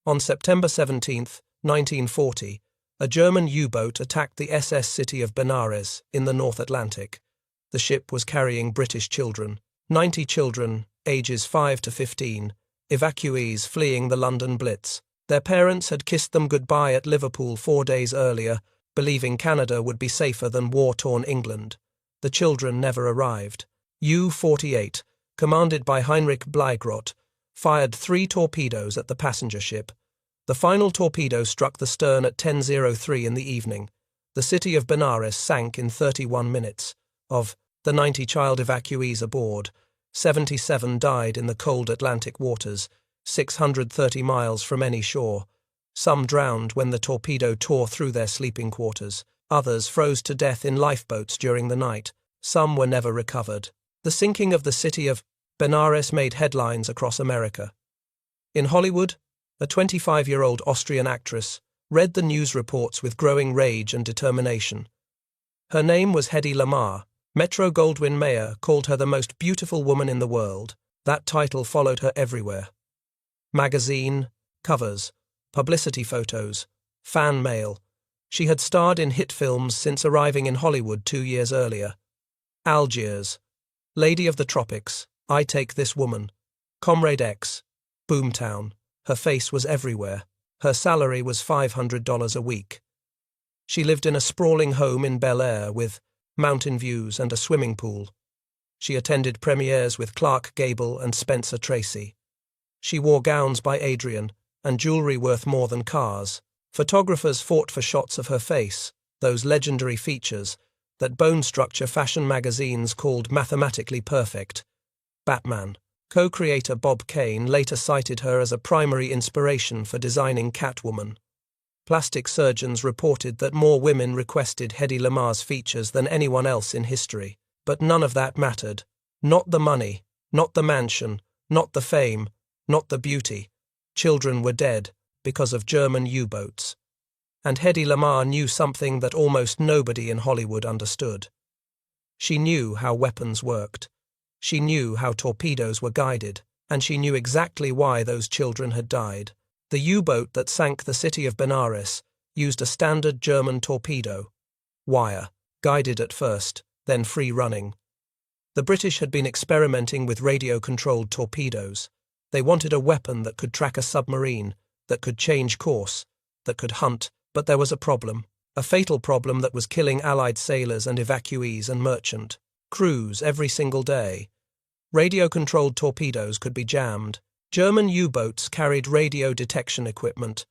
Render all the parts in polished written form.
On September 17, 1940, a German U-boat attacked the SS city of Benares in the North Atlantic. The ship was carrying British children, 90 children, ages 5 to 15, evacuees fleeing the London Blitz. Their parents had kissed them goodbye at Liverpool 4 days earlier, believing Canada would be safer than war-torn England. The children never arrived. U-48, commanded by Heinrich Bleigrot, fired 3 torpedoes at the passenger ship. The final torpedo struck the stern at 10:03 in the evening. The city of Benares sank in 31 minutes. Of the 90 child evacuees aboard, 77 died in the cold Atlantic waters, 630 miles from any shore. Some drowned when the torpedo tore through their sleeping quarters. Others froze to death in lifeboats during the night. Some were never recovered. The sinking of the city of Benares made headlines across America. In Hollywood, a 25-year-old Austrian actress read the news reports with growing rage and determination. Her name was Hedy Lamarr. Metro-Goldwyn-Mayer called her the most beautiful woman in the world. That title followed her everywhere. Magazine, covers, publicity photos, fan mail. She had starred in hit films since arriving in Hollywood 2 years earlier. Algiers, Lady of the Tropics, I Take This Woman, Comrade X, Boomtown. Her face was everywhere. Her salary was $500 a week. She lived in a sprawling home in Bel Air with mountain views and a swimming pool. She attended premieres with Clark Gable and Spencer Tracy. She wore gowns by Adrian and jewelry worth more than cars. Photographers fought for shots of her face, those legendary features that bone structure fashion magazines called mathematically perfect. Batman. Co-creator Bob Kane later cited her as a primary inspiration for designing Catwoman. Plastic surgeons reported that more women requested Hedy Lamarr's features than anyone else in history. But none of that mattered. Not the money, not the mansion, not the fame, not the beauty. Children were dead because of German U-boats. And Hedy Lamarr knew something that almost nobody in Hollywood understood. She knew how weapons worked. She knew how torpedoes were guided, and she knew exactly why those children had died. The U-boat that sank the city of Benares used a standard German torpedo. Wire, guided at first, then free running. The British had been experimenting with radio-controlled torpedoes. They wanted a weapon that could track a submarine, that could change course, that could hunt, but there was a problem. A fatal problem that was killing Allied sailors and evacuees and merchant crews every single day. Radio-controlled torpedoes could be jammed. German U-boats carried radio detection equipment.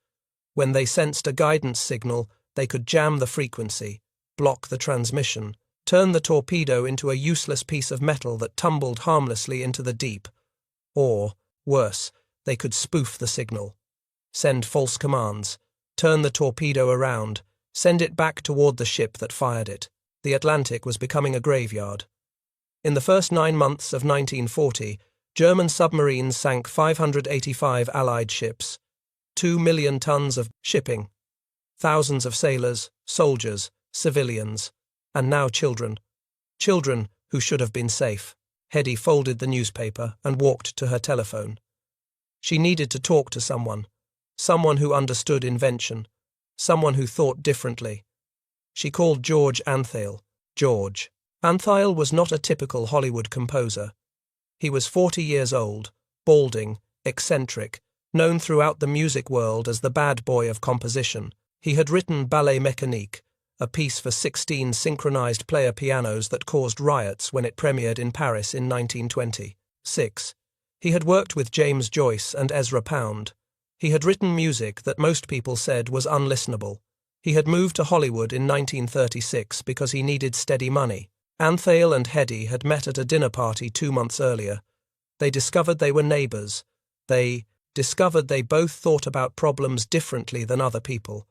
When they sensed a guidance signal, they could jam the frequency, block the transmission, turn the torpedo into a useless piece of metal that tumbled harmlessly into the deep. Or, worse, they could spoof the signal, send false commands, turn the torpedo around, send it back toward the ship that fired it. The Atlantic was becoming a graveyard. In the first 9 months of 1940, German submarines sank 585 Allied ships, 2 million tons of shipping, thousands of sailors, soldiers, civilians, and now children. Children who should have been safe. Hedy folded the newspaper and walked to her telephone. She needed to talk to someone who understood invention, someone who thought differently. She called George Antheil. George Antheil was not a typical Hollywood composer. He was 40 years old, balding, eccentric, known throughout the music world as the bad boy of composition. He had written Ballet Mécanique, a piece for 16 synchronized player pianos that caused riots when it premiered in Paris in 1926. He had worked with James Joyce and Ezra Pound. He had written music that most people said was unlistenable. He had moved to Hollywood in 1936 because he needed steady money. Antheil and Hedy had met at a dinner party 2 months earlier. They discovered they were neighbors. They discovered they both thought about problems differently than other people.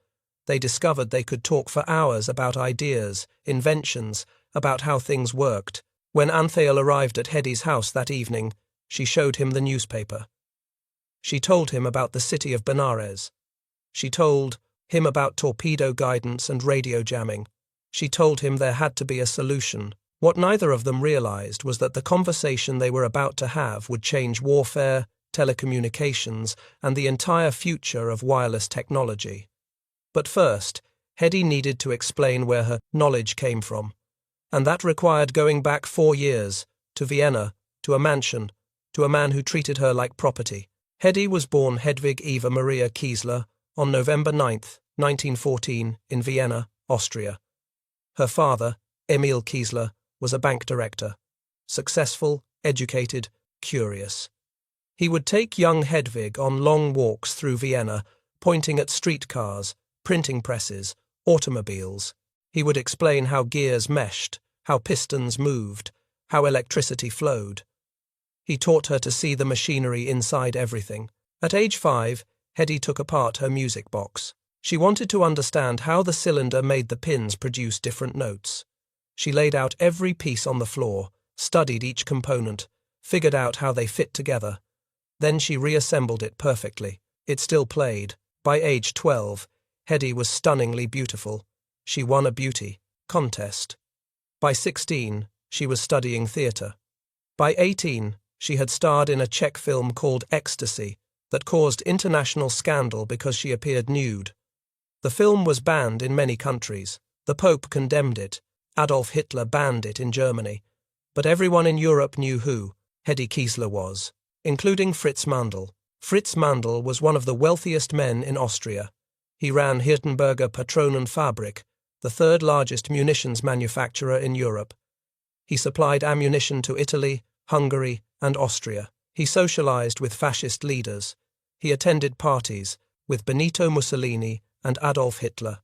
They discovered they could talk for hours about ideas, inventions, about how things worked. When Antheil arrived at Hedy's house that evening, she showed him the newspaper. She told him about the city of Benares. She told him about torpedo guidance and radio jamming. She told him there had to be a solution. What neither of them realized was that the conversation they were about to have would change warfare, telecommunications, and the entire future of wireless technology. But first, Hedy needed to explain where her knowledge came from, and that required going back 4 years, to Vienna, to a mansion, to a man who treated her like property. Hedy was born Hedwig Eva Maria Kiesler on November 9, 1914, in Vienna, Austria. Her father, Emil Kiesler, was a bank director. Successful, educated, curious. He would take young Hedwig on long walks through Vienna, pointing at streetcars, printing presses, automobiles. He would explain how gears meshed, how pistons moved, how electricity flowed. He taught her to see the machinery inside everything. At age 5, Hedy took apart her music box. She wanted to understand how the cylinder made the pins produce different notes. She laid out every piece on the floor, studied each component, figured out how they fit together. Then she reassembled it perfectly. It still played. By age 12, Hedy was stunningly beautiful. She won a beauty contest. By 16, she was studying theatre. By 18, she had starred in a Czech film called Ecstasy that caused international scandal because she appeared nude. The film was banned in many countries. The Pope condemned it. Adolf Hitler banned it in Germany. But everyone in Europe knew who Hedy Kiesler was, including Fritz Mandl. Fritz Mandl was one of the wealthiest men in Austria. He ran Hirtenberger Patronenfabrik, the third largest munitions manufacturer in Europe. He supplied ammunition to Italy, Hungary, and Austria. He socialized with fascist leaders. He attended parties with Benito Mussolini and Adolf Hitler.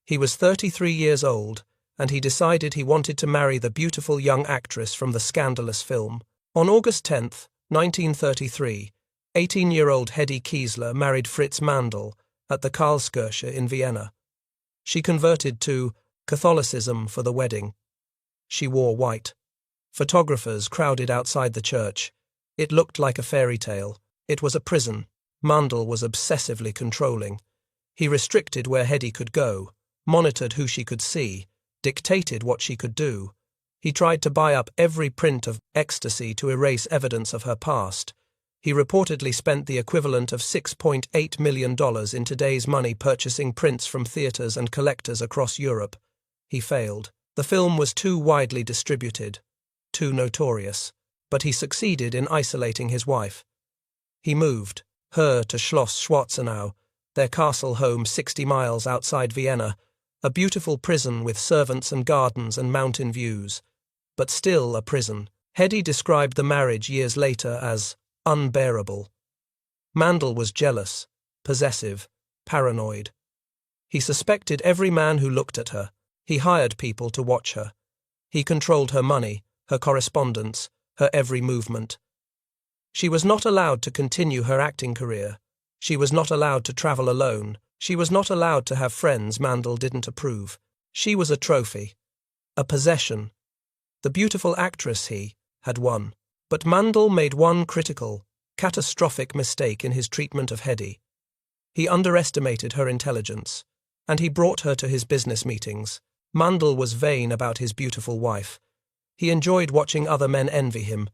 He was 33 years old, and he decided he wanted to marry the beautiful young actress from the scandalous film. On August 10, 1933, 18-year-old Hedy Kiesler married Fritz Mandl at the Karlskirche in Vienna. She converted to Catholicism for the wedding. She wore white. Photographers crowded outside the church. It looked like a fairy tale. It was a prison. Mandl was obsessively controlling. He restricted where Hedy could go, monitored who she could see, dictated what she could do. He tried to buy up every print of Ecstasy to erase evidence of her past. He reportedly spent the equivalent of $6.8 million in today's money purchasing prints from theaters and collectors across Europe. He failed. The film was too widely distributed, too notorious, but he succeeded in isolating his wife. He moved her to Schloss Schwarzenau, their castle home 60 miles outside Vienna, a beautiful prison with servants and gardens and mountain views. But still a prison. Hedy described the marriage years later as unbearable. Mandl was jealous, possessive, paranoid. He suspected every man who looked at her. He hired people to watch her. He controlled her money, her correspondence, her every movement. She was not allowed to continue her acting career. She was not allowed to travel alone. She was not allowed to have friends Mandl didn't approve. She was a trophy, a possession. The beautiful actress he had won. But Mandl made one critical, catastrophic mistake in his treatment of Hedy. He underestimated her intelligence, and he brought her to his business meetings. Mandl was vain about his beautiful wife. He enjoyed watching other men envy him.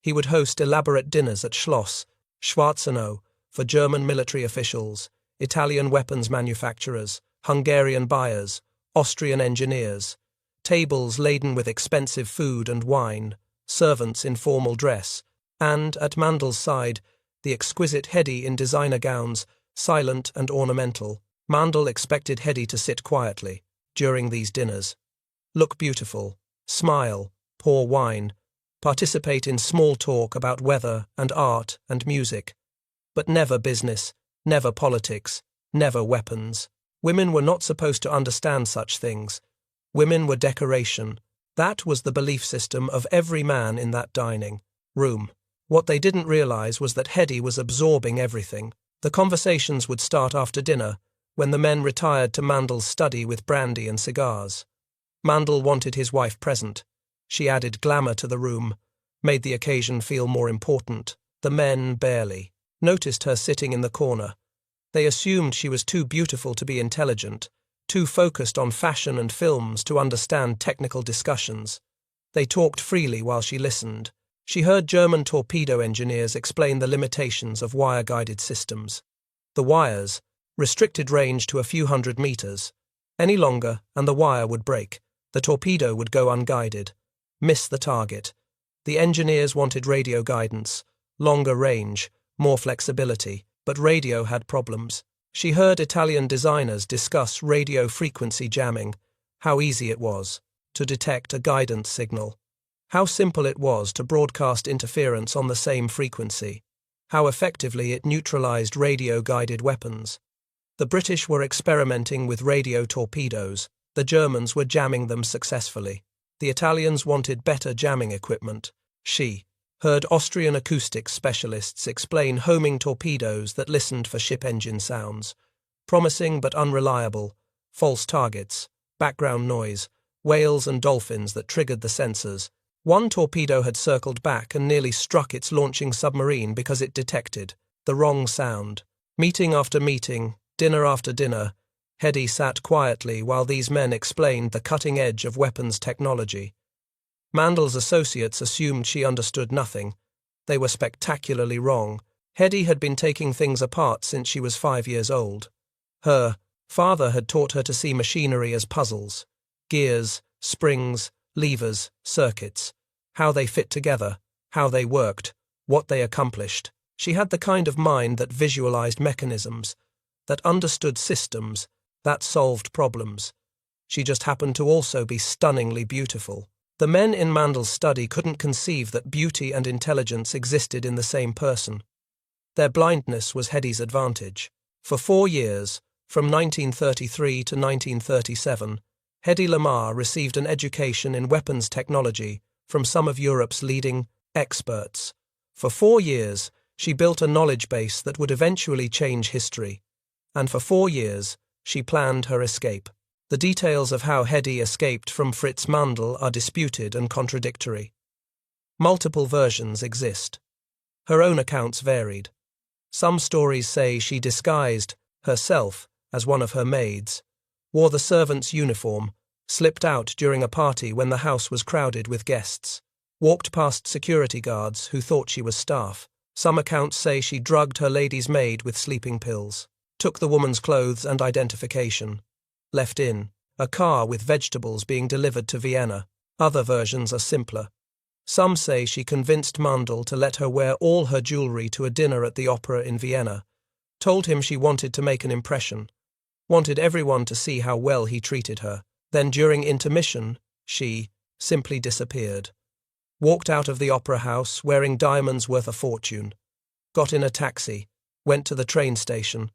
He would host elaborate dinners at Schloss Schwarzenau for German military officials, Italian weapons manufacturers, Hungarian buyers, Austrian engineers, tables laden with expensive food and wine, servants in formal dress, and, at Mandl's side, the exquisite Hedy in designer gowns, silent and ornamental. Mandl expected Hedy to sit quietly during these dinners, look beautiful, smile, pour wine, participate in small talk about weather and art and music, but never business, never politics, never weapons. Women were not supposed to understand such things. Women were decoration. That was the belief system of every man in that dining room. What they didn't realize was that Hedy was absorbing everything. The conversations would start after dinner, when the men retired to Mandl's study with brandy and cigars. Mandl wanted his wife present. She added glamour to the room, made the occasion feel more important. The men barely noticed her sitting in the corner. They assumed she was too beautiful to be intelligent, too focused on fashion and films to understand technical discussions. They talked freely while she listened. She heard German torpedo engineers explain the limitations of wire-guided systems. The wires, restricted range to a few hundred meters. Any longer, and the wire would break. The torpedo would go unguided. Miss the target. The engineers wanted radio guidance, longer range, more flexibility, but radio had problems. She heard Italian designers discuss radio frequency jamming, how easy it was to detect a guidance signal, how simple it was to broadcast interference on the same frequency, how effectively it neutralized radio-guided weapons. The British were experimenting with radio torpedoes. The Germans were jamming them successfully. The Italians wanted better jamming equipment. She heard Austrian acoustics specialists explain homing torpedoes that listened for ship engine sounds. Promising but unreliable, false targets, background noise, whales and dolphins that triggered the sensors. One torpedo had circled back and nearly struck its launching submarine because it detected the wrong sound. Meeting after meeting, dinner after dinner, Hedy sat quietly while these men explained the cutting edge of weapons technology. Mandel's associates assumed she understood nothing. They were spectacularly wrong. Hedy had been taking things apart since she was 5 years old. Her father had taught her to see machinery as puzzles. Gears, springs, levers, circuits. How they fit together, how they worked, what they accomplished. She had the kind of mind that visualized mechanisms, that understood systems, that solved problems. She just happened to also be stunningly beautiful. The men in Mandel's study couldn't conceive that beauty and intelligence existed in the same person. Their blindness was Hedy's advantage. For 4 years, from 1933 to 1937, Hedy Lamarr received an education in weapons technology from some of Europe's leading experts. For 4 years, she built a knowledge base that would eventually change history. And for 4 years, she planned her escape. The details of how Hedy escaped from Fritz Mandel are disputed and contradictory. Multiple versions exist. Her own accounts varied. Some stories say she disguised herself as one of her maids, wore the servant's uniform, slipped out during a party when the house was crowded with guests, walked past security guards who thought she was staff. Some accounts say she drugged her lady's maid with sleeping pills, took the woman's clothes and identification, left in a car with vegetables being delivered to Vienna. Other versions are simpler. Some say she convinced Mandel to let her wear all her jewelry to a dinner at the opera in Vienna, told him she wanted to make an impression, wanted everyone to see how well he treated her. Then during intermission, she simply disappeared. Walked out of the opera house wearing diamonds worth a fortune, got in a taxi, went to the train station,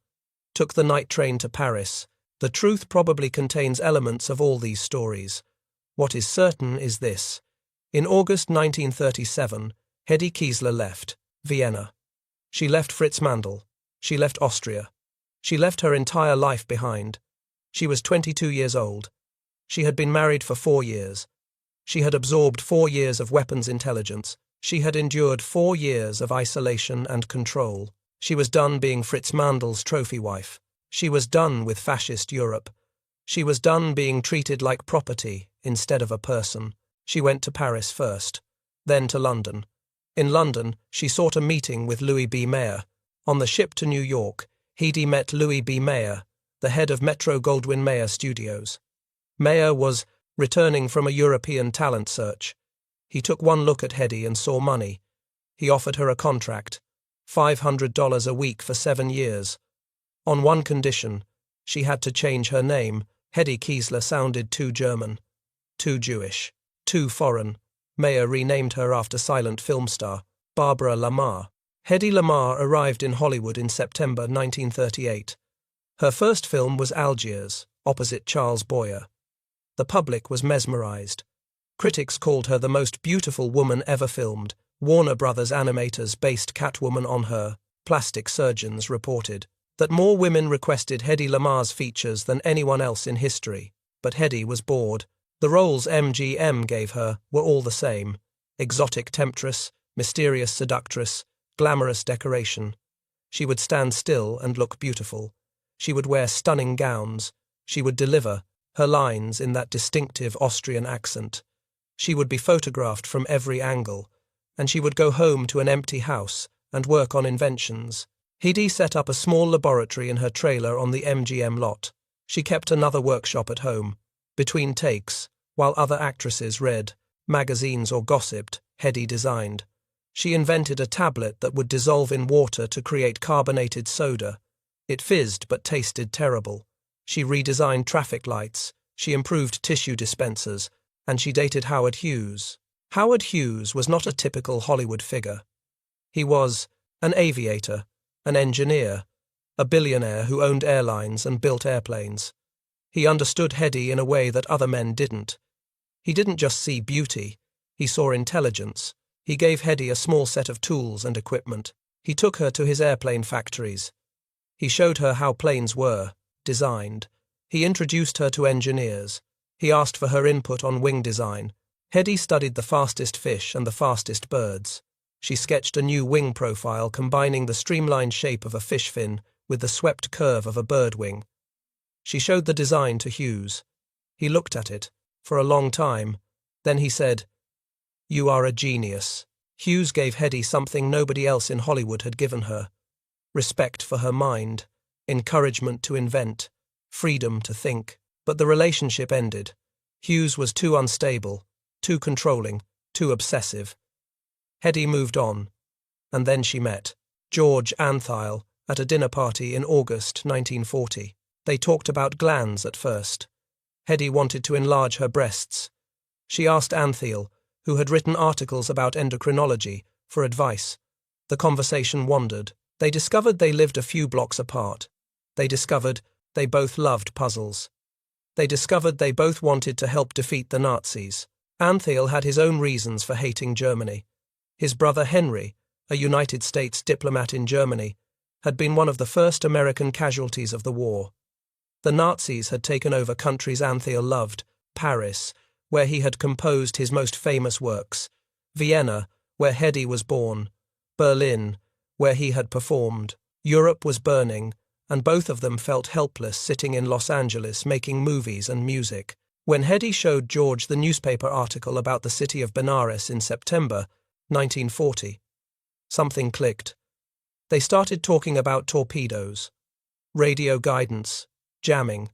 took the night train to Paris. The truth probably contains elements of all these stories. What is certain is this. In August 1937, Hedy Kiesler left Vienna. She left Fritz Mandel. She left Austria. She left her entire life behind. She was 22 years old. She had been married for 4 years. She had absorbed 4 years of weapons intelligence. She had endured 4 years of isolation and control. She was done being Fritz Mandel's trophy wife. She was done with fascist Europe. She was done being treated like property instead of a person. She went to Paris first, then to London. In London, she sought a meeting with Louis B. Mayer. On the ship to New York, Hedy met Louis B. Mayer, the head of Metro-Goldwyn-Mayer Studios. Mayer was returning from a European talent search. He took one look at Hedy and saw money. He offered her a contract, $500 a week for 7 years. On one condition, she had to change her name. Hedy Kiesler sounded too German, too Jewish, too foreign. Mayer renamed her after silent film star Barbara Lamarr. Hedy Lamarr arrived in Hollywood in September 1938. Her first film was Algiers, opposite Charles Boyer. The public was mesmerized. Critics called her the most beautiful woman ever filmed. Warner Brothers animators based Catwoman on her. Plastic surgeons reported that more women requested Hedy Lamarr's features than anyone else in history. But Hedy was bored. The roles MGM gave her were all the same. Exotic temptress, mysterious seductress, glamorous decoration. She would stand still and look beautiful. She would wear stunning gowns. She would deliver her lines in that distinctive Austrian accent. She would be photographed from every angle. and she would go home to an empty house and work on inventions. Hedy set up a small laboratory in her trailer on the MGM lot. She kept another workshop at home. Between takes, while other actresses read magazines or gossiped, Hedy designed. She invented a tablet that would dissolve in water to create carbonated soda. It fizzed but tasted terrible. She redesigned traffic lights, she improved tissue dispensers, and she dated Howard Hughes. Howard Hughes was not a typical Hollywood figure. He was an aviator, an engineer, a billionaire who owned airlines and built airplanes. He understood Hedy in a way that other men didn't. He didn't just see beauty, he saw intelligence. He gave Hedy a small set of tools and equipment. He took her to his airplane factories. He showed her how planes were designed. He introduced her to engineers. He asked for her input on wing design. Hedy studied the fastest fish and the fastest birds. She sketched a new wing profile combining the streamlined shape of a fish fin with the swept curve of a bird wing. She showed the design to Hughes. He looked at it for a long time. Then he said, "You are a genius." Hughes gave Hedy something nobody else in Hollywood had given her: respect for her mind, encouragement to invent, freedom to think. But the relationship ended. Hughes was too unstable, too controlling, too obsessive. Hedy moved on, and then she met George Antheil at a dinner party in August 1940. They talked about glands at first. Hedy wanted to enlarge her breasts. She asked Antheil, who had written articles about endocrinology, for advice. The conversation wandered. They discovered they lived a few blocks apart. They discovered they both loved puzzles. They discovered they both wanted to help defeat the Nazis. Antheil had his own reasons for hating Germany. His brother Henry, a United States diplomat in Germany, had been one of the first American casualties of the war. The Nazis had taken over countries Antheil loved: Paris, where he had composed his most famous works; Vienna, where Hedy was born; Berlin, where he had performed. Europe was burning, and both of them felt helpless sitting in Los Angeles making movies and music. When Hedy showed George the newspaper article about the city of Benares in September 1940, something clicked. They started talking about torpedoes, radio guidance, jamming,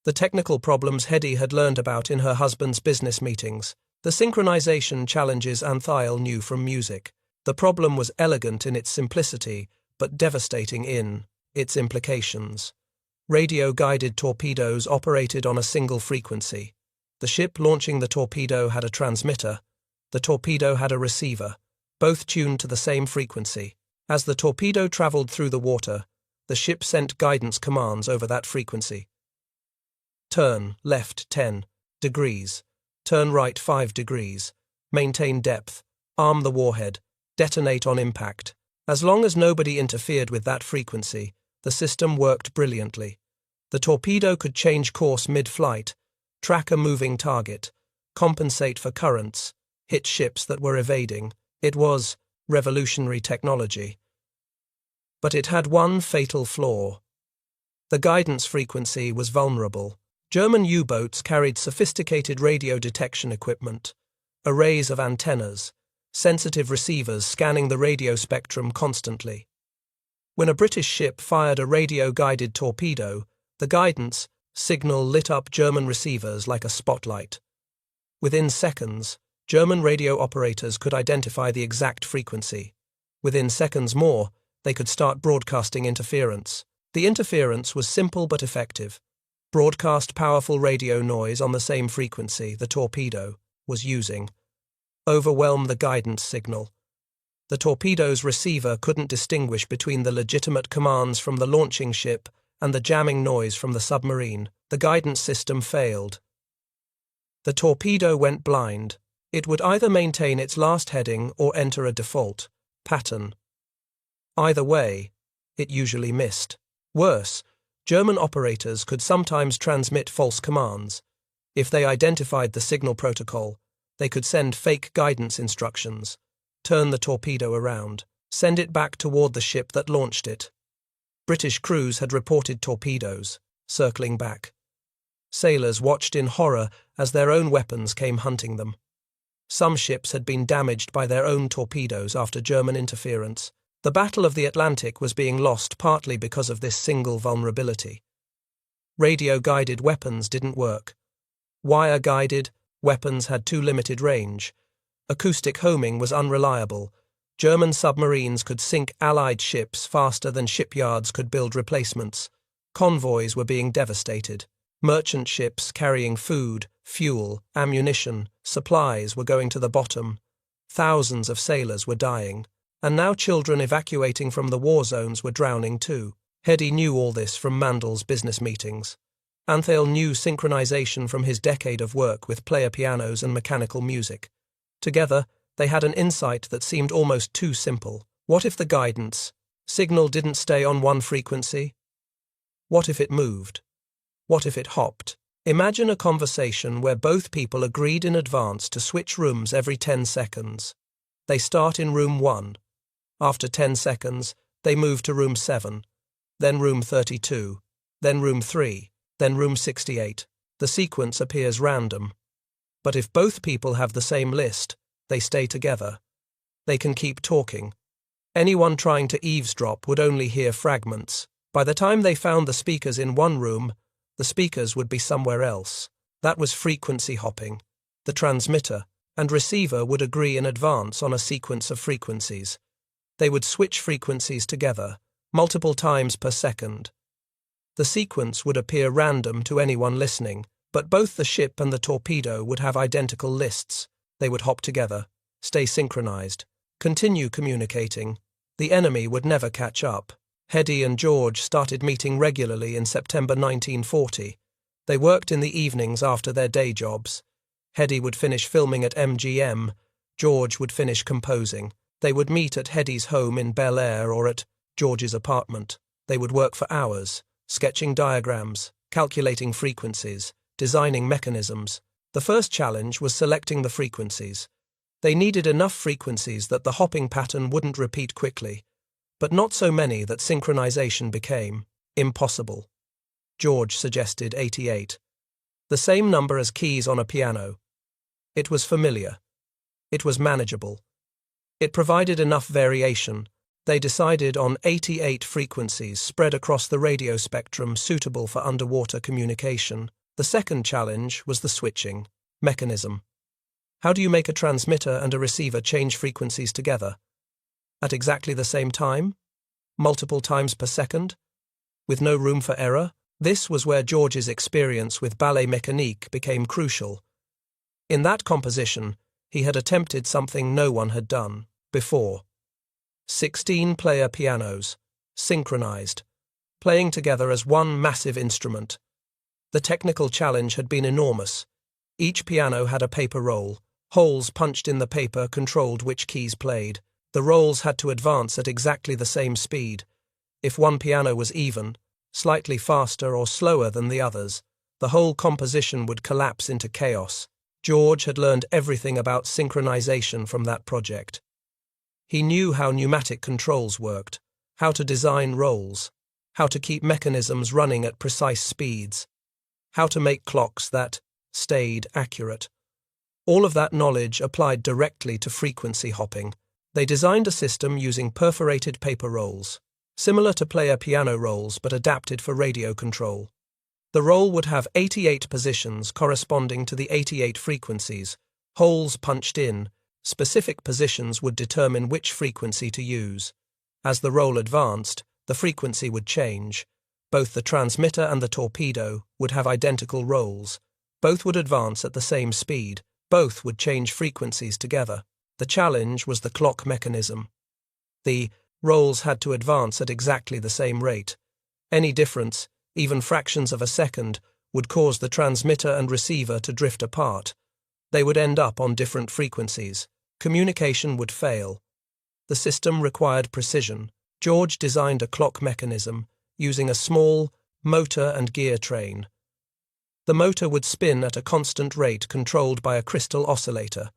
the technical problems Hedy had learned about in her husband's business meetings, the synchronization challenges Antheil knew from music. The problem was elegant in its simplicity, but devastating in its implications. Radio-guided torpedoes operated on a single frequency. The ship launching the torpedo had a transmitter. The torpedo had a receiver, both tuned to the same frequency. As the torpedo traveled through the water, the ship sent guidance commands over that frequency. Turn left 10 degrees. Turn right 5 degrees. Maintain depth. Arm the warhead. Detonate on impact. As long as nobody interfered with that frequency, the system worked brilliantly. The torpedo could change course mid-flight, track a moving target, compensate for currents, hit ships that were evading. It was revolutionary technology. But it had one fatal flaw. The guidance frequency was vulnerable. German U-boats carried sophisticated radio detection equipment, arrays of antennas, sensitive receivers scanning the radio spectrum constantly. When a British ship fired a radio-guided torpedo, the guidance signal lit up German receivers like a spotlight. Within seconds, German radio operators could identify the exact frequency. Within seconds more, they could start broadcasting interference. The interference was simple but effective. Broadcast powerful radio noise on the same frequency the torpedo was using. Overwhelm the guidance signal. The torpedo's receiver couldn't distinguish between the legitimate commands from the launching ship and the jamming noise from the submarine. The guidance system failed. The torpedo went blind. It would either maintain its last heading or enter a default pattern. Either way, it usually missed. Worse, German operators could sometimes transmit false commands. If they identified the signal protocol, they could send fake guidance instructions, turn the torpedo around, send it back toward the ship that launched it. British crews had reported torpedoes, circling back. Sailors watched in horror as their own weapons came hunting them. Some ships had been damaged by their own torpedoes after German interference. The Battle of the Atlantic was being lost partly because of this single vulnerability. Radio-guided weapons didn't work. Wire-guided weapons had too limited range. Acoustic homing was unreliable. German submarines could sink Allied ships faster than shipyards could build replacements. Convoys were being devastated. Merchant ships carrying food, fuel, ammunition, supplies were going to the bottom. Thousands of sailors were dying. And now children evacuating from the war zones were drowning too. Hedy knew all this from Mandel's business meetings. Antheil knew synchronization from his decade of work with player pianos and mechanical music. Together, they had an insight that seemed almost too simple. What if the guidance signal didn't stay on one frequency? What if it moved? What if it hopped? Imagine a conversation where both people agreed in advance to switch rooms every 10 seconds. They start in room 1. After 10 seconds, they move to room 7, then room 32, then room 3, then room 68. The sequence appears random. But if both people have the same list, they stay together. They can keep talking. Anyone trying to eavesdrop would only hear fragments. By the time they found the speakers in one room, the speakers would be somewhere else. That was frequency hopping. The transmitter and receiver would agree in advance on a sequence of frequencies. They would switch frequencies together, multiple times per second. The sequence would appear random to anyone listening, but both the ship and the torpedo would have identical lists. They would hop together, stay synchronized, continue communicating. The enemy would never catch up. Hedy and George started meeting regularly in September 1940. They worked in the evenings after their day jobs. Hedy would finish filming at MGM. George would finish composing. They would meet at Hedy's home in Bel Air or at George's apartment. They would work for hours, sketching diagrams, calculating frequencies, designing mechanisms. The first challenge was selecting the frequencies. They needed enough frequencies that the hopping pattern wouldn't repeat quickly, but not so many that synchronization became impossible. George suggested 88. The same number as keys on a piano. It was familiar. It was manageable. It provided enough variation. They decided on 88 frequencies spread across the radio spectrum suitable for underwater communication. The second challenge was the switching mechanism. How do you make a transmitter and a receiver change frequencies together? At exactly the same time? Multiple times per second? With no room for error? This was where George's experience with ballet mécanique became crucial. In that composition, he had attempted something no one had done before. 16-player pianos, synchronized, playing together as one massive instrument. The technical challenge had been enormous. Each piano had a paper roll. Holes punched in the paper controlled which keys played. The rolls had to advance at exactly the same speed. If one piano was even, slightly faster or slower than the others, the whole composition would collapse into chaos. George had learned everything about synchronization from that project. He knew how pneumatic controls worked, how to design rolls, how to keep mechanisms running at precise speeds, how to make clocks that stayed accurate. All of that knowledge applied directly to frequency hopping. They designed a system using perforated paper rolls, similar to player piano rolls but adapted for radio control. The roll would have 88 positions corresponding to the 88 frequencies, holes punched in. Specific positions would determine which frequency to use. As the roll advanced, the frequency would change. Both the transmitter and the torpedo would have identical rolls. Both would advance at the same speed. Both would change frequencies together. The challenge was the clock mechanism. The rolls had to advance at exactly the same rate. Any difference, even fractions of a second, would cause the transmitter and receiver to drift apart. They would end up on different frequencies. Communication would fail. The system required precision. George designed a clock mechanism using a small motor and gear train. The motor would spin at a constant rate controlled by a crystal oscillator.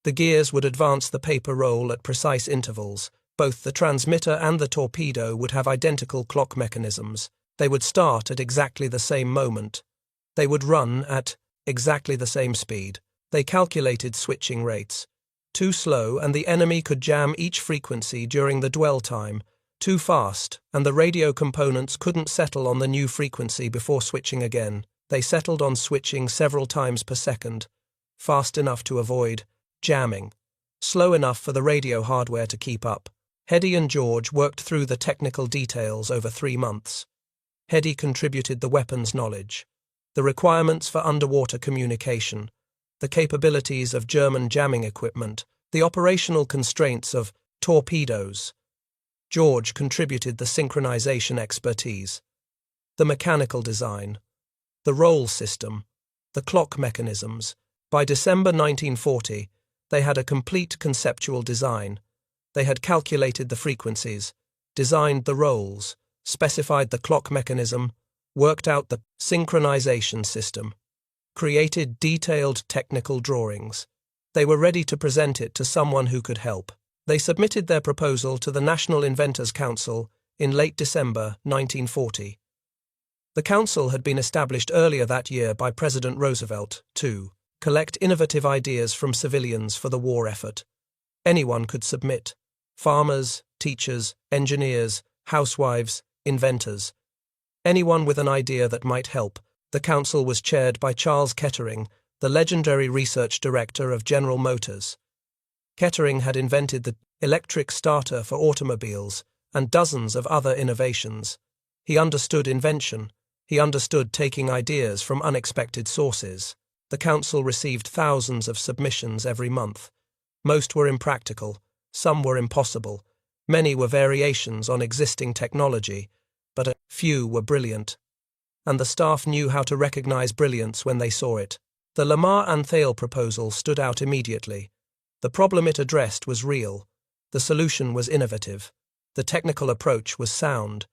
The gears would advance the paper roll at precise intervals. Both the transmitter and the torpedo would have identical clock mechanisms. They would start at exactly the same moment. They would run at exactly the same speed. They calculated switching rates. Too slow, and the enemy could jam each frequency during the dwell time. Too fast, and the radio components couldn't settle on the new frequency before switching again. They settled on switching several times per second. Fast enough to avoid jamming. Slow enough for the radio hardware to keep up. Hedy and George worked through the technical details over 3 months. Hedy contributed the weapons knowledge, the requirements for underwater communication, the capabilities of German jamming equipment, the operational constraints of torpedoes. George contributed the synchronization expertise, the mechanical design, the roll system, the clock mechanisms. By December 1940, they had a complete conceptual design. They had calculated the frequencies, designed the rolls, specified the clock mechanism, worked out the synchronization system, created detailed technical drawings. They were ready to present it to someone who could help. They submitted their proposal to the National Inventors Council in late December 1940. The council had been established earlier that year by President Roosevelt to collect innovative ideas from civilians for the war effort. Anyone could submit: farmers, teachers, engineers, housewives, inventors. Anyone with an idea that might help. The council was chaired by Charles Kettering, the legendary research director of General Motors. Kettering had invented the electric starter for automobiles and dozens of other innovations. He understood invention. He understood taking ideas from unexpected sources. The council received thousands of submissions every month. Most were impractical, some were impossible, many were variations on existing technology, but a few were brilliant. And the staff knew how to recognize brilliance when they saw it. The Lamar-Antheil proposal stood out immediately. The problem it addressed was real. The solution was innovative. The technical approach was sound.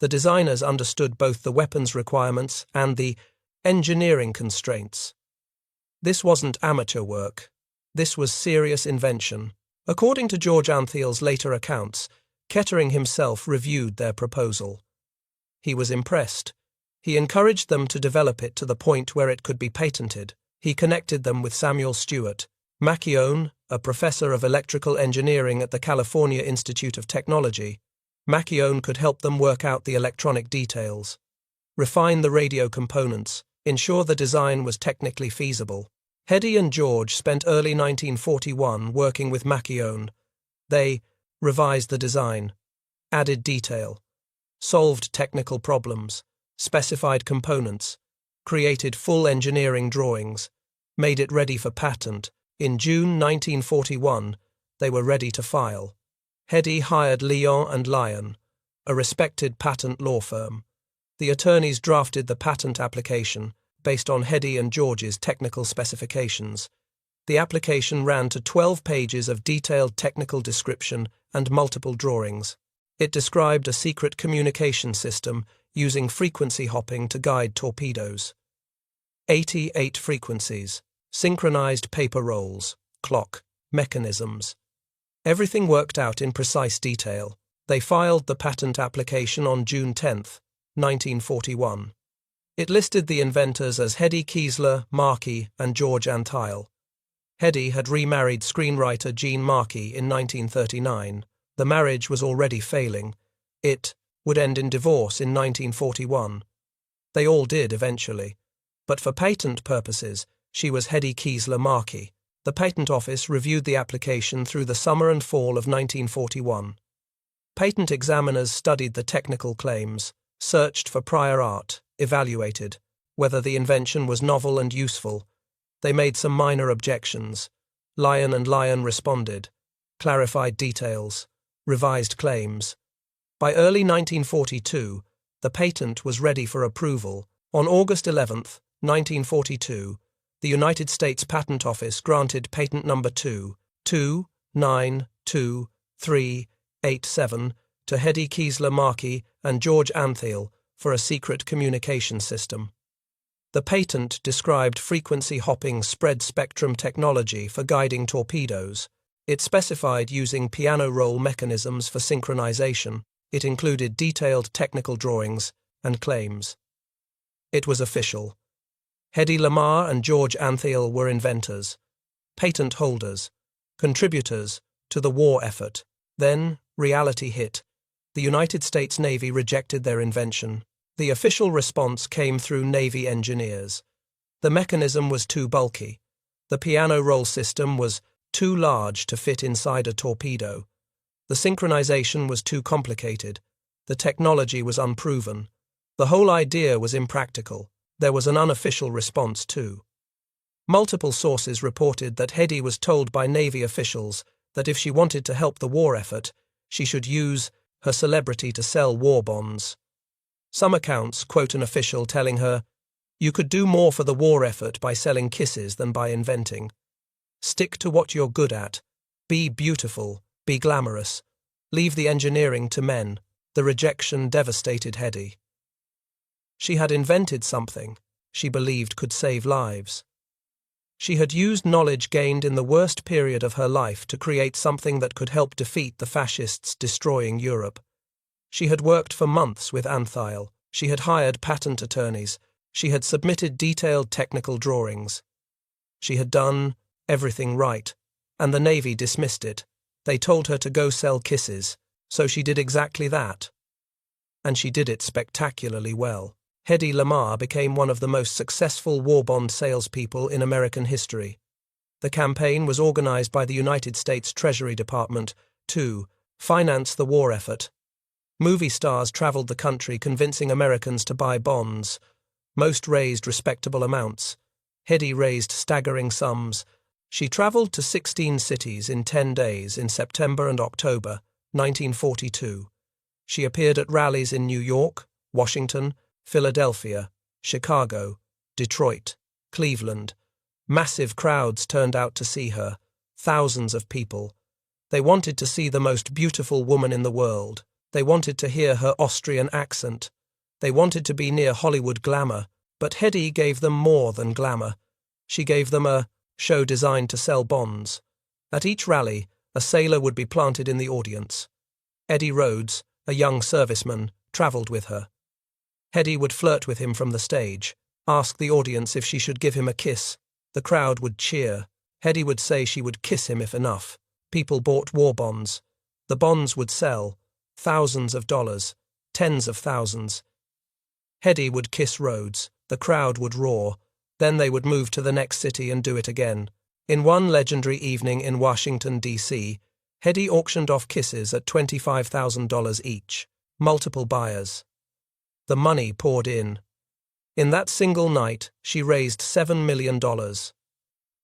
The designers understood both the weapons requirements and the engineering constraints. This wasn't amateur work. This was serious invention. According to George Antheil's later accounts, Kettering himself reviewed their proposal. He was impressed. He encouraged them to develop it to the point where it could be patented. He connected them with Samuel Stewart Macchione, a professor of electrical engineering at the California Institute of Technology. Macchione could help them work out the electronic details, refine the radio components, ensure the design was technically feasible. Hedy and George spent early 1941 working with Macchione. They revised the design, added detail, solved technical problems, specified components, created full engineering drawings, made it ready for patent. In June 1941, they were ready to file. Hedy hired Leon & Lyon, a respected patent law firm. The attorneys drafted the patent application based on Hedy and George's technical specifications. The application ran to 12 pages of detailed technical description and multiple drawings. It described a secret communication system using frequency hopping to guide torpedoes. 88 frequencies, synchronized paper rolls, clock, mechanisms. Everything worked out in precise detail. They filed the patent application on June 10, 1941. It listed the inventors as Hedy Keesler, Markey, and George Antheil. Hedy had remarried screenwriter Jean Markey in 1939. The marriage was already failing. It would end in divorce in 1941. They all did eventually. But for patent purposes, she was Hedy Keesler Markey. The Patent Office reviewed the application through the summer and fall of 1941. Patent examiners studied the technical claims, searched for prior art, evaluated whether the invention was novel and useful. They made some minor objections. Lyon & Lyon responded, clarified details, revised claims. By early 1942, the patent was ready for approval. On August 11, 1942, the United States Patent Office granted patent number 2922387 to Hedy Keesler Markey and George Antheil for a secret communication system. The patent described frequency-hopping spread-spectrum technology for guiding torpedoes. It specified using piano roll mechanisms for synchronization. It included detailed technical drawings and claims. It was official. Hedy Lamarr and George Antheil were inventors, patent holders, contributors to the war effort. Then, reality hit. The United States Navy rejected their invention. The official response came through Navy engineers. The mechanism was too bulky. The piano roll system was too large to fit inside a torpedo. The synchronization was too complicated. The technology was unproven. The whole idea was impractical. There was an unofficial response too. Multiple sources reported that Hedy was told by Navy officials that if she wanted to help the war effort, she should use her celebrity to sell war bonds. Some accounts quote an official telling her, "You could do more for the war effort by selling kisses than by inventing. Stick to what you're good at. Be beautiful. Be glamorous. Leave the engineering to men." The rejection devastated Hedy. She had invented something she believed could save lives. She had used knowledge gained in the worst period of her life to create something that could help defeat the fascists destroying Europe. She had worked for months with Antheil. She had hired patent attorneys. She had submitted detailed technical drawings. She had done everything right, and the Navy dismissed it. They told her to go sell kisses, so she did exactly that. And she did it spectacularly well. Hedy Lamarr became one of the most successful war bond salespeople in American history. The campaign was organized by the United States Treasury Department to finance the war effort. Movie stars traveled the country convincing Americans to buy bonds. Most raised respectable amounts. Hedy raised staggering sums. She traveled to 16 cities in 10 days in September and October 1942. She appeared at rallies in New York, Washington, Philadelphia, Chicago, Detroit, Cleveland. Massive crowds turned out to see her, thousands of people. They wanted to see the most beautiful woman in the world. They wanted to hear her Austrian accent. They wanted to be near Hollywood glamour, but Hedy gave them more than glamour. She gave them a show designed to sell bonds. At each rally, a sailor would be planted in the audience. Eddie Rhodes, a young serviceman, travelled with her. Hedy would flirt with him from the stage, ask the audience if she should give him a kiss. The crowd would cheer. Hedy would say she would kiss him if enough. People bought war bonds. The bonds would sell. Thousands of dollars. Tens of thousands. Hedy would kiss Rhodes. The crowd would roar. Then they would move to the next city and do it again. In one legendary evening in Washington, D.C., Hedy auctioned off kisses at $25,000 each. Multiple buyers. The money poured in. In that single night, she raised $7 million.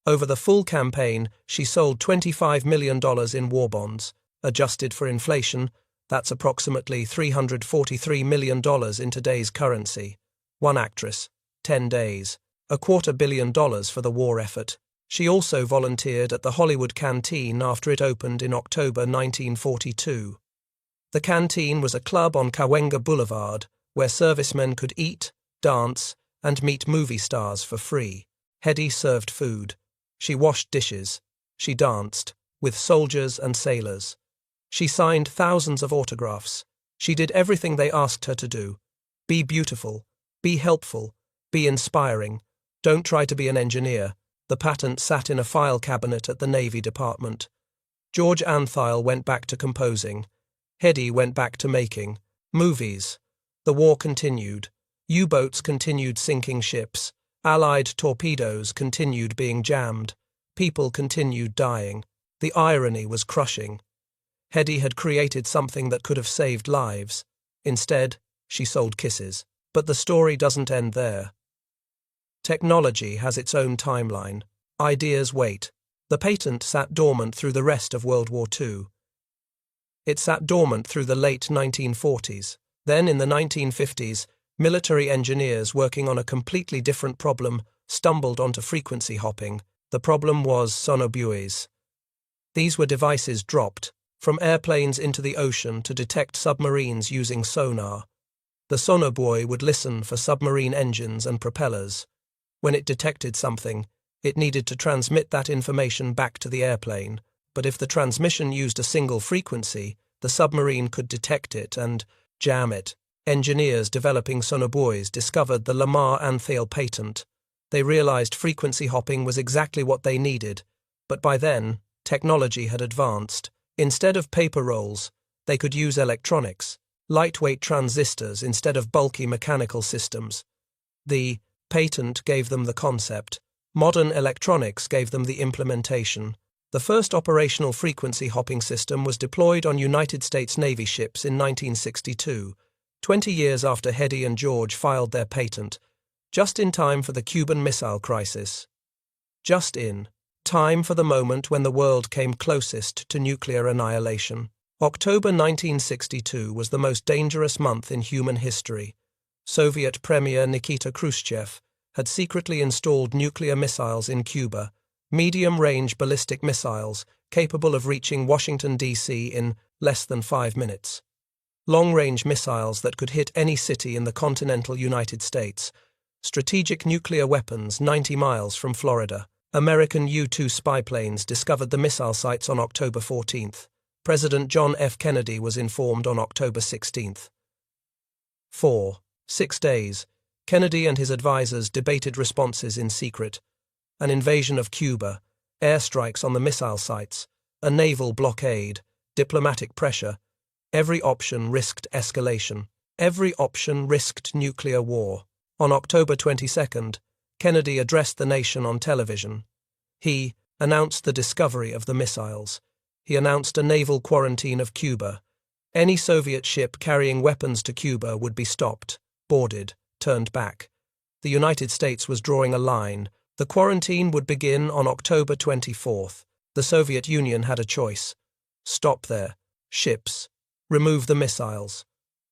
Over the full campaign, she sold $25 million in war bonds. Adjusted for inflation, that's approximately $343 million in today's currency. One actress, 10 days, $250 million for the war effort. She also volunteered at the Hollywood Canteen after it opened in October 1942. The Canteen was a club on Cahuenga Boulevard where servicemen could eat, dance, and meet movie stars for free. Hedy served food. She washed dishes. She danced with soldiers and sailors. She signed thousands of autographs. She did everything they asked her to do. Be beautiful. Be helpful. Be inspiring. Don't try to be an engineer. The patent sat in a file cabinet at the Navy Department. George Antheil went back to composing. Hedy went back to making movies. The war continued. U-boats continued sinking ships. Allied torpedoes continued being jammed. People continued dying. The irony was crushing. Hedy had created something that could have saved lives. Instead, she sold kisses. But the story doesn't end there. Technology has its own timeline. Ideas wait. The patent sat dormant through the rest of World War II. It sat dormant through the late 1940s. Then, in the 1950s, military engineers working on a completely different problem stumbled onto frequency hopping. The problem was sonobuoys. These were devices dropped from airplanes into the ocean to detect submarines using sonar. The sonobuoy would listen for submarine engines and propellers. When it detected something, it needed to transmit that information back to the airplane, but if the transmission used a single frequency, the submarine could detect it and jam it. Engineers developing sonobuoys discovered the Lamarr-Antheil patent. They realized frequency hopping was exactly what they needed, but by then, technology had advanced. Instead of paper rolls, they could use electronics, lightweight transistors instead of bulky mechanical systems. The patent gave them the concept. Modern electronics gave them the implementation. The first operational frequency hopping system was deployed on United States Navy ships in 1962, 20 years after Hedy and George filed their patent, just in time for the Cuban Missile Crisis. Just in time for the moment when the world came closest to nuclear annihilation. October 1962 was the most dangerous month in human history. Soviet Premier Nikita Khrushchev had secretly installed nuclear missiles in Cuba, medium-range ballistic missiles capable of reaching Washington, D.C. in less than 5 minutes. Long-range missiles that could hit any city in the continental United States. Strategic nuclear weapons 90 miles from Florida. American U-2 spy planes discovered the missile sites on October 14th. President John F. Kennedy was informed on October 16th. 6 days, Kennedy and his advisors debated responses in secret. An invasion of Cuba, airstrikes on the missile sites, a naval blockade, diplomatic pressure. Every option risked escalation. Every option risked nuclear war. On October 22nd, Kennedy addressed the nation on television. He announced the discovery of the missiles. He announced a naval quarantine of Cuba. Any Soviet ship carrying weapons to Cuba would be stopped, boarded, turned back. The United States was drawing a line. The quarantine would begin on October 24th. The Soviet Union had a choice. Stop their ships, remove the missiles,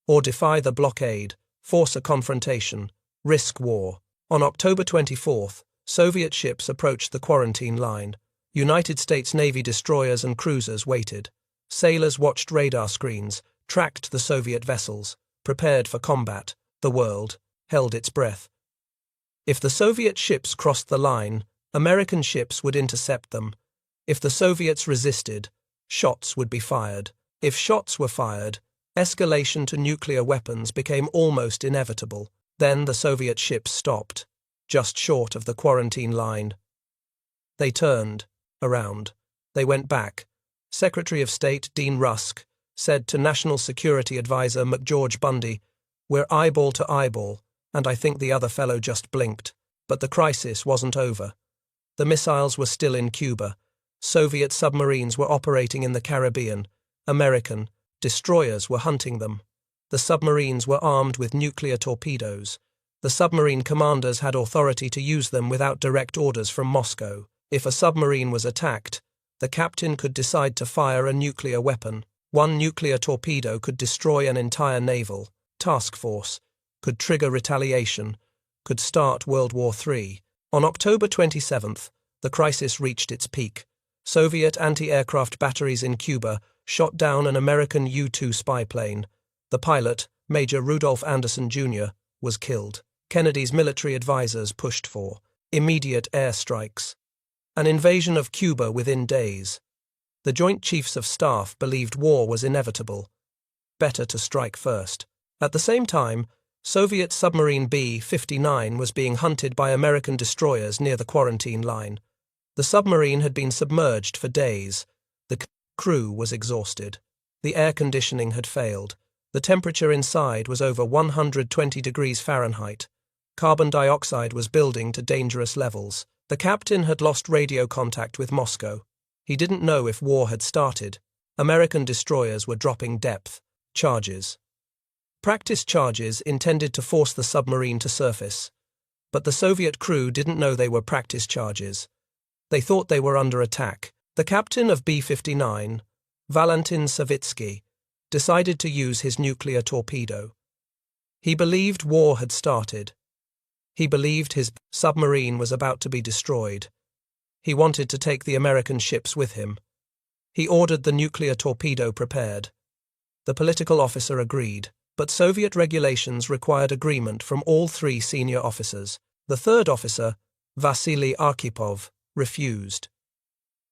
or defy the blockade, force a confrontation, risk war. On October 24th, Soviet ships approached the quarantine line. United States Navy destroyers and cruisers waited. Sailors watched radar screens, tracked the Soviet vessels, prepared for combat. The world held its breath. If the Soviet ships crossed the line, American ships would intercept them. If the Soviets resisted, shots would be fired. If shots were fired, escalation to nuclear weapons became almost inevitable. Then the Soviet ships stopped, just short of the quarantine line. They turned around. They went back. Secretary of State Dean Rusk said to National Security Advisor McGeorge Bundy, "We're eyeball to eyeball," and I think the other fellow just blinked. But the crisis wasn't over. The missiles were still in Cuba. Soviet submarines were operating in the Caribbean. American destroyers were hunting them. The submarines were armed with nuclear torpedoes. The submarine commanders had authority to use them without direct orders from Moscow. If a submarine was attacked, the captain could decide to fire a nuclear weapon. One nuclear torpedo could destroy an entire naval task force, could trigger retaliation, could start World War III. On October 27th, the crisis reached its peak. Soviet anti-aircraft batteries in Cuba shot down an American U-2 spy plane. The pilot, Major Rudolph Anderson, Jr., was killed. Kennedy's military advisors pushed for immediate airstrikes. An invasion of Cuba within days. The Joint Chiefs of Staff believed war was inevitable. Better to strike first. At the same time, Soviet submarine B-59 was being hunted by American destroyers near the quarantine line. The submarine had been submerged for days. The crew was exhausted. The air conditioning had failed. The temperature inside was over 120 degrees Fahrenheit. Carbon dioxide was building to dangerous levels. The captain had lost radio contact with Moscow. He didn't know if war had started. American destroyers were dropping depth charges. Practice charges intended to force the submarine to surface. But the Soviet crew didn't know they were practice charges. They thought they were under attack. The captain of B-59, Valentin Savitsky, decided to use his nuclear torpedo. He believed war had started. He believed his submarine was about to be destroyed. He wanted to take the American ships with him. He ordered the nuclear torpedo prepared. The political officer agreed, but Soviet regulations required agreement from all 3 senior officers. The third officer, Vasily Arkhipov, refused.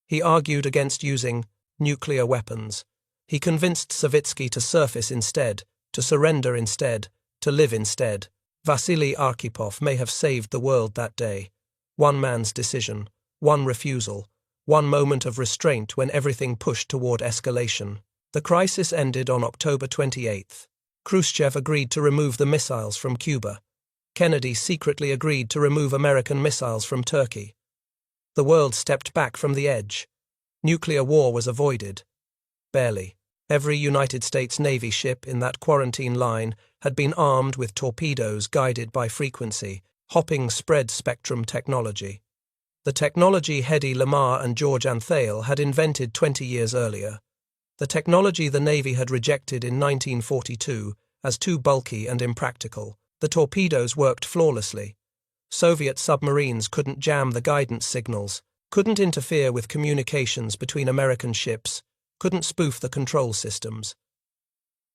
He argued against using nuclear weapons. He convinced Savitsky to surface instead, to surrender instead, to live instead. Vasily Arkhipov may have saved the world that day. One man's decision, one refusal, one moment of restraint when everything pushed toward escalation. The crisis ended on October 28. Khrushchev agreed to remove the missiles from Cuba. Kennedy secretly agreed to remove American missiles from Turkey. The world stepped back from the edge. Nuclear war was avoided. Barely. Every United States Navy ship in that quarantine line had been armed with torpedoes guided by frequency, hopping spread-spectrum technology. The technology Hedy Lamarr and George Antheil had invented 20 years earlier. The technology the Navy had rejected in 1942 as too bulky and impractical. The torpedoes worked flawlessly. Soviet submarines couldn't jam the guidance signals, couldn't interfere with communications between American ships, couldn't spoof the control systems.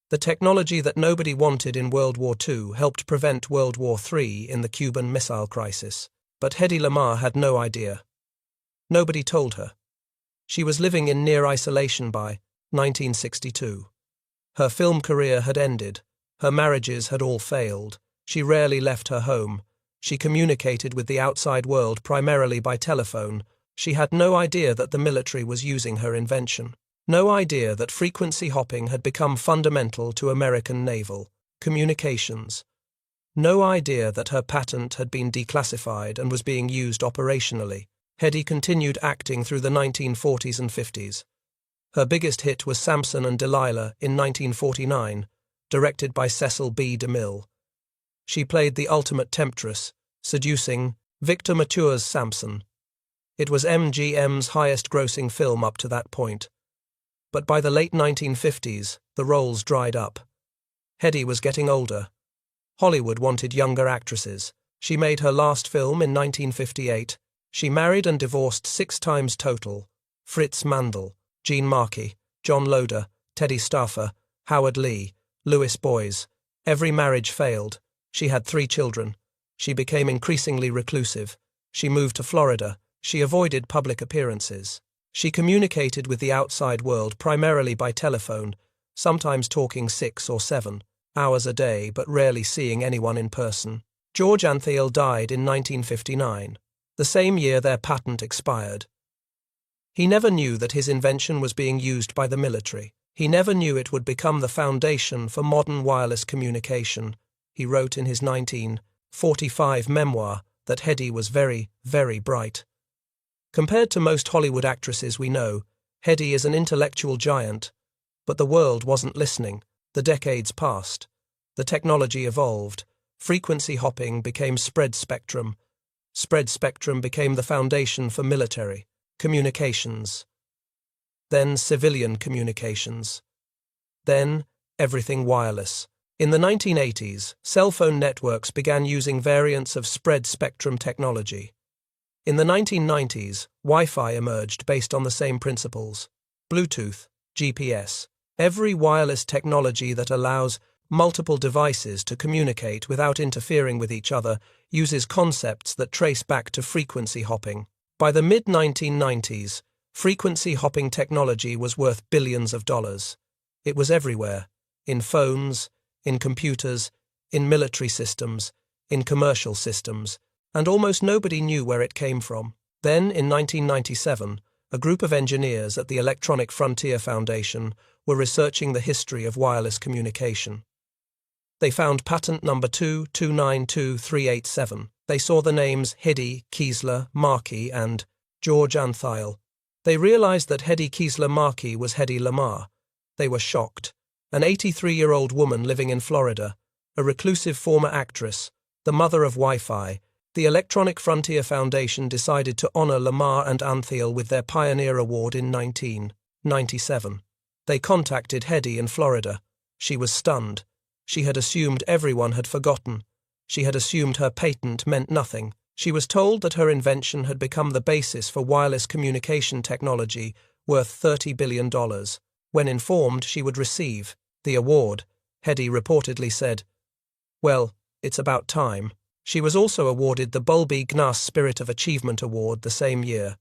The technology that nobody wanted in World War II helped prevent World War III in the Cuban Missile Crisis. But Hedy Lamarr had no idea. Nobody told her. She was living in near isolation by 1962. Her film career had ended. Her marriages had all failed. She rarely left her home. She communicated with the outside world primarily by telephone. She had no idea that the military was using her invention. No idea that frequency hopping had become fundamental to American naval communications. No idea that her patent had been declassified and was being used operationally. Hedy continued acting through the 1940s and 50s. Her biggest hit was Samson and Delilah in 1949, directed by Cecil B. DeMille. She played the ultimate temptress, seducing Victor Mature's Samson. It was MGM's highest-grossing film up to that point. But by the late 1950s, the roles dried up. Hedy was getting older. Hollywood wanted younger actresses. She made her last film in 1958. She married and divorced 6 times total. Fritz Mandel, Gene Markey, John Loder, Teddy Stauffer, Howard Lee, Louis Boys. Every marriage failed. She had 3 children. She became increasingly reclusive. She moved to Florida. She avoided public appearances. She communicated with the outside world primarily by telephone, sometimes talking 6 or 7 hours a day but rarely seeing anyone in person. George Antheil died in 1959, the same year their patent expired. He never knew that his invention was being used by the military. He never knew it would become the foundation for modern wireless communication. He wrote in his 1945 memoir that Hedy was very, very bright. Compared to most Hollywood actresses we know, Hedy is an intellectual giant. But the world wasn't listening. The decades passed. The technology evolved. Frequency hopping became spread spectrum. Spread spectrum became the foundation for military communications. Then civilian communications. Then everything wireless. In the 1980s, cell phone networks began using variants of spread spectrum technology. In the 1990s, Wi-Fi emerged based on the same principles. Bluetooth, GPS. Every wireless technology that allows multiple devices to communicate without interfering with each other uses concepts that trace back to frequency hopping. By the mid-1990s, frequency hopping technology was worth billions of dollars. It was everywhere, in phones, in computers, in military systems, in commercial systems, and almost nobody knew where it came from. Then, in 1997, a group of engineers at the Electronic Frontier Foundation were researching the history of wireless communication. They found patent number 2292387. They saw the names Hedy, Keesler, Markey, and George Antheil. They realized that Hedy Keesler Markey was Hedy Lamarr. They were shocked. An 83-year-old woman living in Florida, a reclusive former actress, the mother of Wi-Fi. The Electronic Frontier Foundation decided to honor Lamarr and Antheil with their Pioneer Award in 1997. They contacted Hedy in Florida. She was stunned. She had assumed everyone had forgotten. She had assumed her patent meant nothing. She was told that her invention had become the basis for wireless communication technology worth $30 billion. When informed she would receive the award, Hedy reportedly said, "Well, it's about time." She was also awarded the Bulby Gnas Spirit of Achievement Award the same year.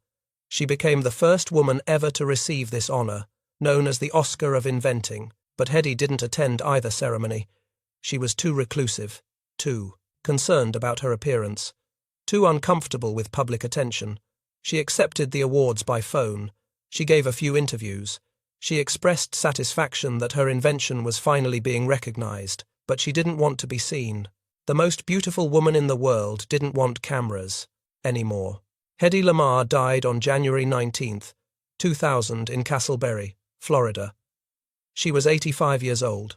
She became the first woman ever to receive this honor, known as the Oscar of Inventing, but Hedy didn't attend either ceremony. She was too reclusive, too concerned about her appearance, too uncomfortable with public attention. She accepted the awards by phone. She gave a few interviews. She expressed satisfaction that her invention was finally being recognized, but she didn't want to be seen. The most beautiful woman in the world didn't want cameras anymore. Hedy Lamarr died on January 19, 2000 in Castleberry, Florida. She was 85 years old.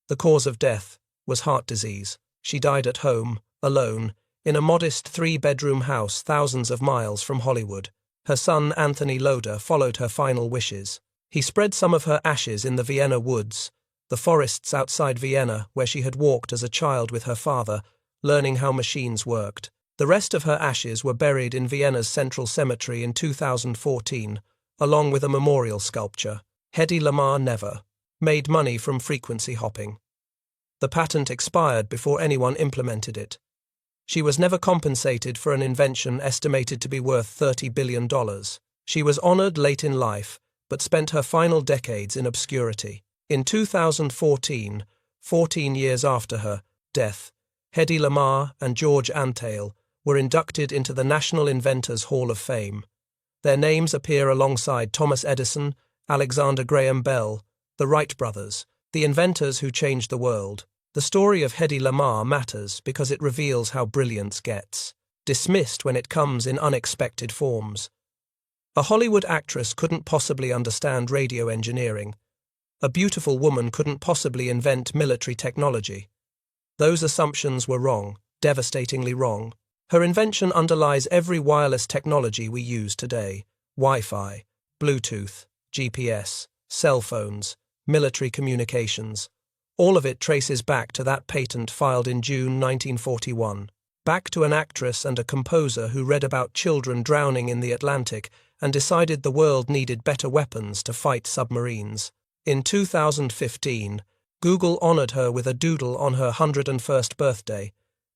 The cause of death was heart disease. She died at home, alone, in a modest 3-bedroom house thousands of miles from Hollywood. Her son, Anthony Loder, followed her final wishes. He spread some of her ashes in the Vienna woods, the forests outside Vienna where she had walked as a child with her father, learning how machines worked. The rest of her ashes were buried in Vienna's Central Cemetery in 2014, along with a memorial sculpture. Hedy Lamarr never made money from frequency hopping. The patent expired before anyone implemented it. She was never compensated for an invention estimated to be worth $30 billion. She was honored late in life, but spent her final decades in obscurity. In 2014, 14 years after her death, Hedy Lamarr and George Antheil were inducted into the National Inventors Hall of Fame. Their names appear alongside Thomas Edison, Alexander Graham Bell, the Wright brothers, the inventors who changed the world. The story of Hedy Lamarr matters because it reveals how brilliance gets dismissed when it comes in unexpected forms. A Hollywood actress couldn't possibly understand radio engineering. A beautiful woman couldn't possibly invent military technology. Those assumptions were wrong, devastatingly wrong. Her invention underlies every wireless technology we use today: Wi-Fi, Bluetooth, GPS, cell phones, military communications. All of it traces back to that patent filed in June 1941. Back to an actress and a composer who read about children drowning in the Atlantic and decided the world needed better weapons to fight submarines. In 2015, Google honored her with a doodle on her 101st birthday.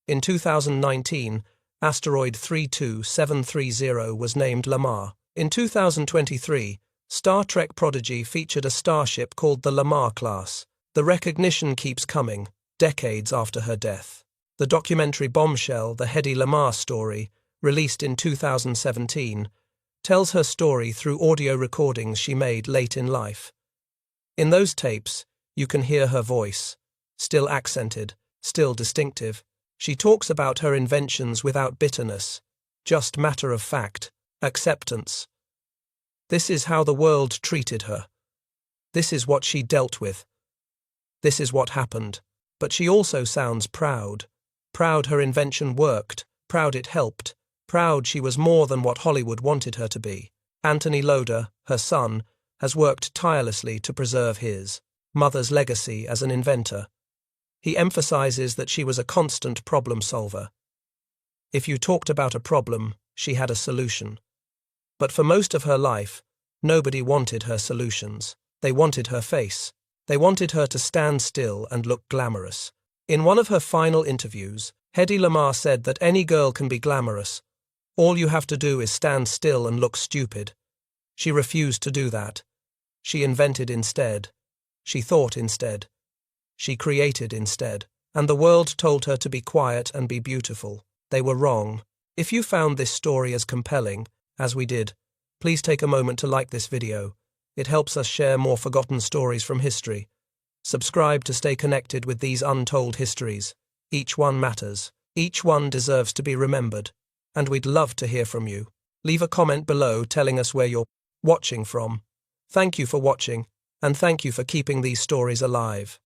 In 2019, asteroid 32730 was named Lamarr. In 2023, Star Trek Prodigy featured a starship called the Lamarr class. The recognition keeps coming, decades after her death. The documentary Bombshell, The Hedy Lamarr Story, released in 2017, tells her story through audio recordings she made late in life. In those tapes, you can hear her voice, still accented, still distinctive. She talks about her inventions without bitterness, just matter of fact, acceptance. This is how the world treated her. This is what she dealt with. This is what happened. But she also sounds proud. Proud her invention worked, proud it helped, proud she was more than what Hollywood wanted her to be. Anthony Loder, her son, has worked tirelessly to preserve his mother's legacy as an inventor. He emphasizes that she was a constant problem solver. If you talked about a problem, she had a solution. But for most of her life, nobody wanted her solutions. They wanted her face. They wanted her to stand still and look glamorous. In one of her final interviews, Hedy Lamarr said that any girl can be glamorous. All you have to do is stand still and look stupid. She refused to do that. She invented instead. She thought instead. She created instead. And the world told her to be quiet and be beautiful. They were wrong. If you found this story as compelling, as we did, please take a moment to like this video. It helps us share more forgotten stories from history. Subscribe to stay connected with these untold histories. Each one matters. Each one deserves to be remembered. And we'd love to hear from you. Leave a comment below telling us where you're watching from. Thank you for watching, and thank you for keeping these stories alive.